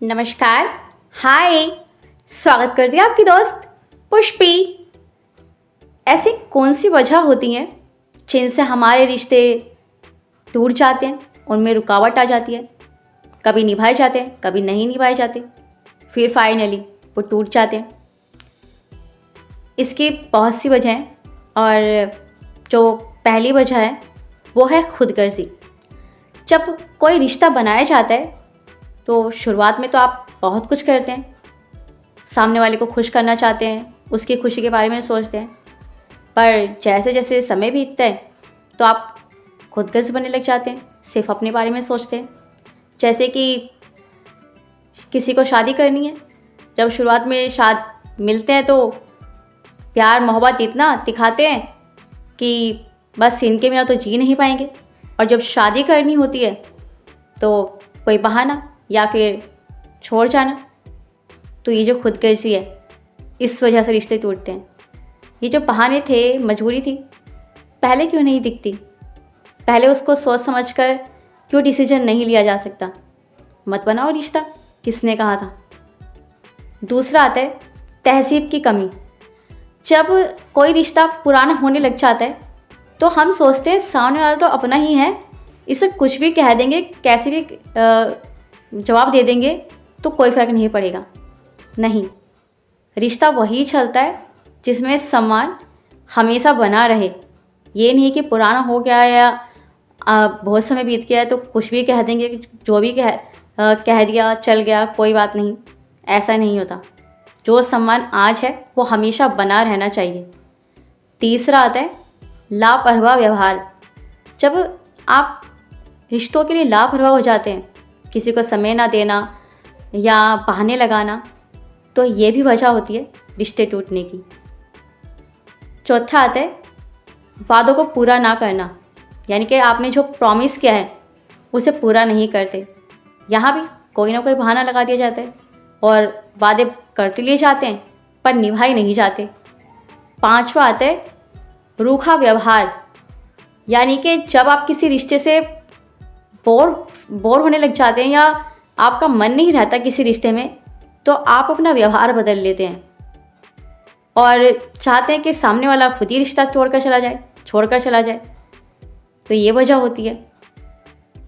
नमस्कार। हाय। स्वागत करती है आपकी दोस्त पुष्पी। ऐसी कौन सी वजह होती हैं जिनसे हमारे रिश्ते टूट जाते हैं, उनमें रुकावट आ जाती है। कभी निभाए जाते हैं, कभी नहीं निभाए जाते, फिर फाइनली वो टूट जाते हैं। इसकी बहुत सी वजह हैं और जो पहली वजह है वो है खुदगर्जी। जब कोई रिश्ता बनाया जाता है तो शुरुआत में तो आप बहुत कुछ करते हैं, सामने वाले को खुश करना चाहते हैं, उसकी खुशी के बारे में सोचते हैं। पर जैसे जैसे समय बीतता है तो आप खुदगर्ज बनने लग जाते हैं, सिर्फ अपने बारे में सोचते हैं। जैसे कि किसी को शादी करनी है, जब शुरुआत में मिलते हैं तो प्यार मोहब्बत इतना दिखाते हैं कि बस इनके बिना तो जी नहीं पाएंगे, और जब शादी करनी होती है तो कोई बहाना या फिर छोड़ जाना। तो ये जो खुदगर्जी है, इस वजह से रिश्ते टूटते हैं। ये जो बहाने थे, मजबूरी थी, पहले क्यों नहीं दिखती? पहले उसको सोच समझकर क्यों डिसीजन नहीं लिया जा सकता? मत बनाओ रिश्ता, किसने कहा था? दूसरा आता है तहज़ीब की कमी। जब कोई रिश्ता पुराना होने लग जाता है तो हम सोचते हैं सामने वाला तो अपना ही है, इसे कुछ भी कह देंगे, कैसे भी जवाब दे देंगे तो कोई फ़र्क नहीं पड़ेगा। नहीं, रिश्ता वही चलता है जिसमें सम्मान हमेशा बना रहे। ये नहीं कि पुराना हो गया या बहुत समय बीत गया है तो कुछ भी कह देंगे, जो भी कह दिया चल गया, कोई बात नहीं। ऐसा नहीं होता। जो सम्मान आज है वो हमेशा बना रहना चाहिए। तीसरा आता है लापरवाह व्यवहार। जब आप रिश्तों के लिए लापरवाह हो जाते हैं, किसी को समय ना देना या बहाने लगाना, तो ये भी वजह होती है रिश्ते टूटने की। चौथा आता है वादों को पूरा ना करना, यानी कि आपने जो प्रॉमिस किया है उसे पूरा नहीं करते। यहाँ भी कोई ना कोई बहाना लगा दिया जाता है और वादे करते लिए जाते हैं पर निभाए नहीं जाते। पांचवा आता है रूखा व्यवहार, यानी कि जब आप किसी रिश्ते से बोर होने लग जाते हैं या आपका मन नहीं रहता किसी रिश्ते में, तो आप अपना व्यवहार बदल लेते हैं और चाहते हैं कि सामने वाला खुद ही रिश्ता छोड़कर चला जाए। तो ये वजह होती है।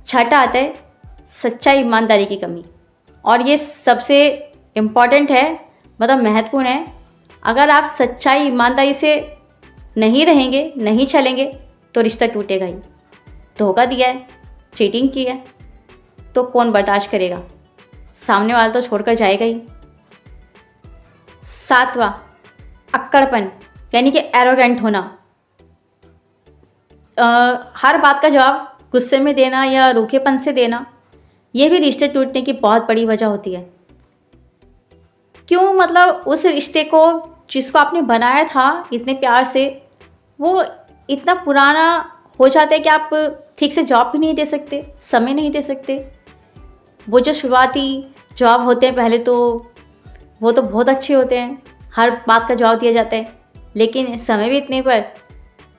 छठा आता है सच्चाई ईमानदारी की कमी, और ये सबसे इम्पॉर्टेंट है, मतलब महत्वपूर्ण है। अगर आप सच्चाई ईमानदारी से नहीं रहेंगे, नहीं चलेंगे, तो रिश्ता टूटेगा ही। धोखा दिया है, चीटिंग की है, तो कौन बर्दाश्त करेगा? सामने वाला तो छोड़कर जाएगा ही। सातवां अक्कड़पन, यानी कि एरोगेंट होना। हर बात का जवाब गुस्से में देना या रूखेपन से देना, यह भी रिश्ते टूटने की बहुत बड़ी वजह होती है। क्यों? मतलब उस रिश्ते को जिसको आपने बनाया था इतने प्यार से, वो इतना पुराना हो जाता है कि आप ठीक से जवाब भी नहीं दे सकते, समय नहीं दे सकते। वो जो शुरुआती जवाब होते हैं पहले तो वो तो बहुत अच्छे होते हैं, हर बात का जवाब दिया जाता है, लेकिन समय बीतने पर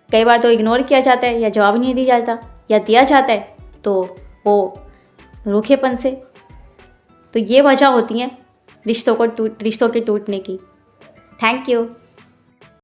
कई बार तो इग्नोर किया जाता है या जवाब नहीं दिया जाता, या दिया जाता है तो वो रूखेपन से। तो ये वजह होती हैं रिश्तों के टूटने की। Thank you.